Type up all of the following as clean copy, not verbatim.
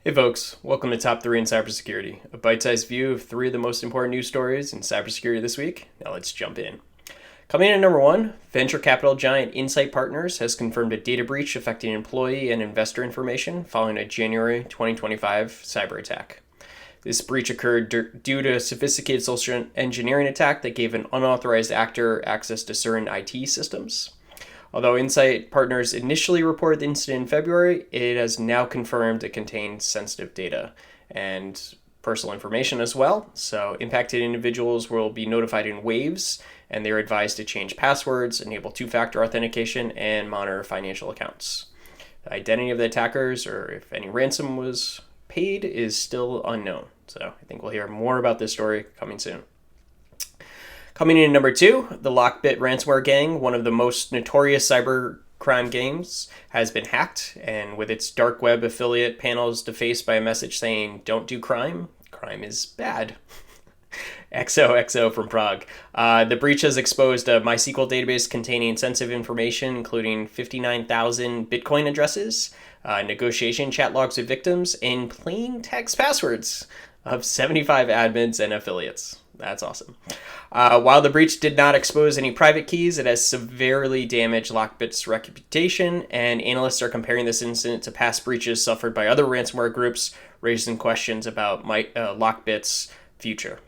Hey folks, welcome to Top 3 in Cybersecurity, a bite-sized view of 3 of the most important news stories in cybersecurity this week. Now let's jump in. Coming in at number 1, venture capital giant Insight Partners has confirmed a data breach affecting employee and investor information following a January 2025 cyber attack. This breach occurred due to a sophisticated social engineering attack that gave an unauthorized actor access to certain IT systems. Although Insight Partners initially reported the incident in February, it has now confirmed it contained sensitive data and personal information as well. So impacted individuals will be notified in waves, and they're advised to change passwords, enable two-factor authentication, and monitor financial accounts. The identity of the attackers, or if any ransom was paid, is still unknown. So I think we'll hear more about this story coming soon. Coming in at number 2, the Lockbit ransomware gang, one of the most notorious cybercrime gangs, has been hacked, and with its dark web affiliate panels defaced by a message saying, "Don't do crime, crime is bad." XOXO from Prague. The breach has exposed a MySQL database containing sensitive information, including 59,000 Bitcoin addresses, negotiation chat logs of victims, and plain text passwords of 75 admins and affiliates. That's awesome. While the breach did not expose any private keys, it has severely damaged Lockbit's reputation, and analysts are comparing this incident to past breaches suffered by other ransomware groups, raising questions about Lockbit's future.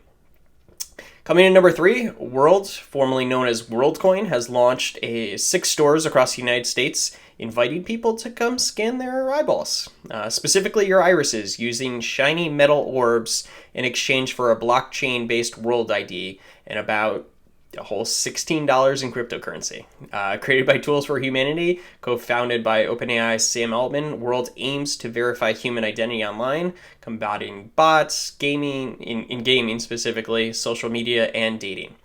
Coming in number 3, World, formerly known as Worldcoin, has launched 6 stores across the United States, inviting people to come scan their eyeballs, specifically your irises, using shiny metal orbs in exchange for a blockchain-based World ID and about a whole $16 in cryptocurrency. Created by Tools for Humanity, co-founded by OpenAI's Sam Altman, World aims to verify human identity online, combating bots, gaming, in gaming specifically, social media, and dating.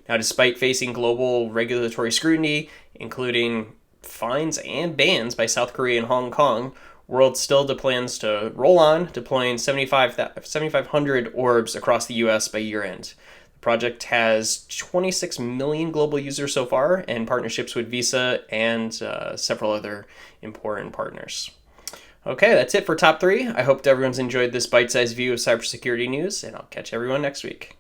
Now, despite facing global regulatory scrutiny, including fines and bans by South Korea and Hong Kong, World still plans to roll on, deploying 7,500 orbs across the US by year end. The project has 26 million global users so far, and partnerships with Visa and several other important partners. Okay, that's it for Top 3. I hope everyone's enjoyed this bite-sized view of cybersecurity news, and I'll catch everyone next week.